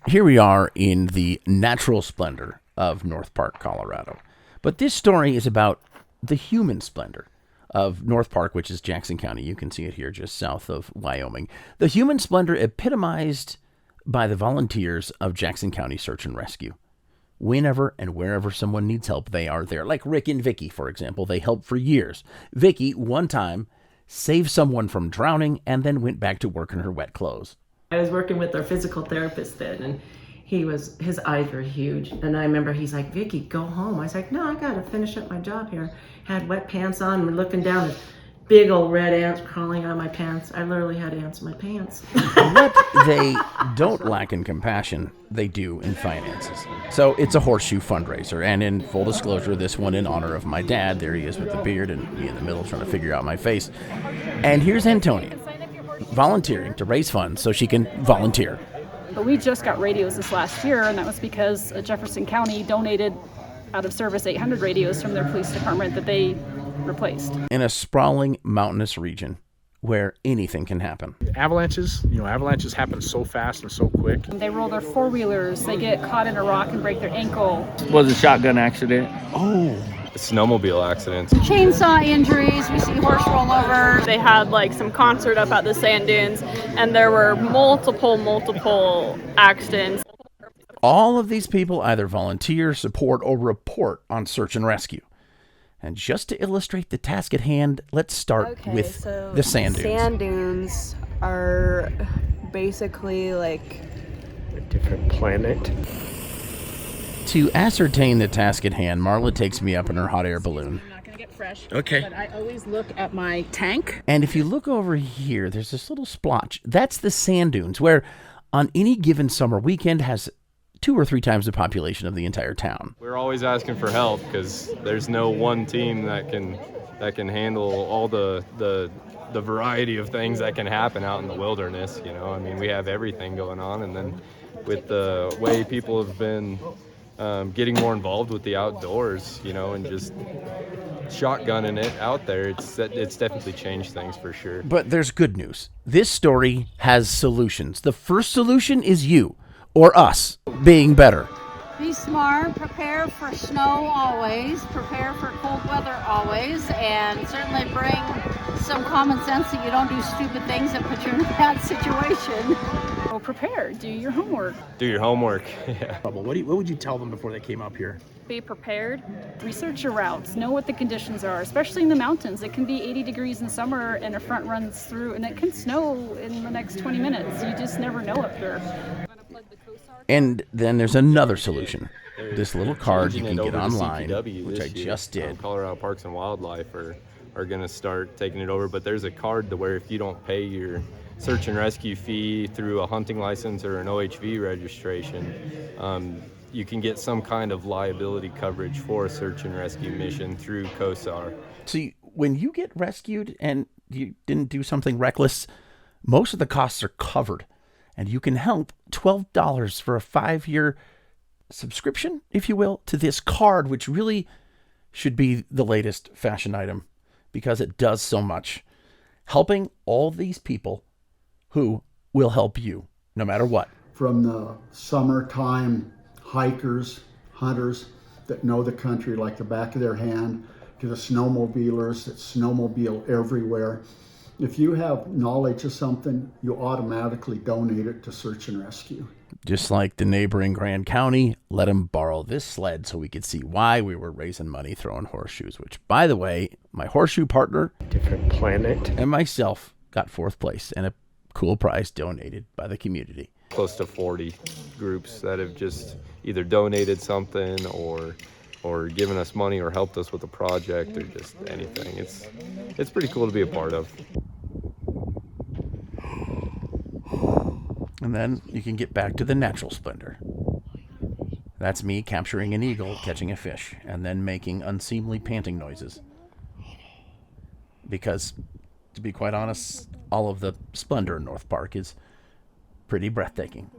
Here we are in the natural splendor of North Park, Colorado. But this story is about the human splendor of North Park, which is Jackson County. You can see it here just south of Wyoming. The human splendor epitomized by the volunteers of Jackson County Search and Rescue. Whenever and wherever someone needs help, they are there. Like Rick and Vicky, for example. They helped for years. Vicky, one time, saved someone from drowning and then went back to work in her wet clothes. I was working with our physical therapist then, and his eyes were huge. And I remember he's like, Vicky, go home. I was like, no, I got to finish up my job here. Had wet pants on, and we're looking down at big old red ants crawling out of my pants. I literally had ants in my pants. What they don't lack in compassion, they do in finances. So it's a horseshoe fundraiser. And in full disclosure, this one in honor of my dad. There he is with the beard and me in the middle trying to figure out my face. And here's Antonia volunteering to raise funds so she can volunteer. But we just got radios this last year, and that was because Jefferson County donated out of service 800 radios from their police department that they replaced. In a sprawling mountainous region where anything can happen. Avalanches happen so fast and so quick. They roll their four-wheelers, they get caught in a rock and break their ankle. It was a shotgun accident. Oh. Snowmobile accidents. Chainsaw injuries, we see horse rollovers. They had like some concert up at the sand dunes, and there were multiple accidents. All of these people either volunteer, support, or report on search and rescue. And just to illustrate the task at hand, let's start with the sand dunes. Sand dunes are basically like A different planet. To ascertain the task at hand, Marla takes me up in her hot air balloon. I'm not going to get fresh. Okay. But I always look at my tank. And if you look over here, there's this little splotch. That's the sand dunes, where on any given summer weekend has 2 or 3 times the population of the entire town. We're always asking for help because there's no one team that can handle all the variety of things that can happen out in the wilderness. You know, I mean, we have everything going on, and then with the way people have been getting more involved with the outdoors, you know, and just shotgunning it out there, it's definitely changed things for sure. But there's good news. This story has solutions. The first solution is you, or us, being better. Be smart, prepare for snow always, prepare for cold weather always, and certainly bring some common sense that you don't do stupid things that put you in a bad situation. Well, prepare, do your homework. Do your homework. Yeah. What would you tell them before they came up here? Be prepared, research your routes, know what the conditions are, especially in the mountains. It can be 80 degrees in summer and a front runs through, and it can snow in the next 20 minutes. You just never know up here. And then there's another solution. This little card you can get online, which I just did. Colorado Parks and Wildlife are going to start taking it over, but there's a card to where if you don't pay your search and rescue fee through a hunting license or an OHV registration, you can get some kind of liability coverage for a search and rescue mission through CORSAR. See, when you get rescued and you didn't do something reckless, most of the costs are covered. And you can help $12 for a 5-year subscription, if you will, to this card, which really should be the latest fashion item because it does so much. Helping all these people who will help you no matter what. From the summertime hikers, hunters that know the country like the back of their hand, to the snowmobilers that snowmobile everywhere. If you have knowledge of something, you automatically donate it to search and rescue. Just like the neighboring Grand County, let him borrow this sled so we could see why we were raising money throwing horseshoes, which, by the way, my horseshoe partner, Different planet. and myself got 4th place and a cool prize donated by the community. Close to 40 groups that have just either donated something or given us money or helped us with a project or just anything. It's pretty cool to be a part of. And then you can get back to the natural splendor. That's me capturing an eagle, catching a fish, and then making unseemly panting noises. Because, to be quite honest, all of the splendor in North Park is pretty breathtaking.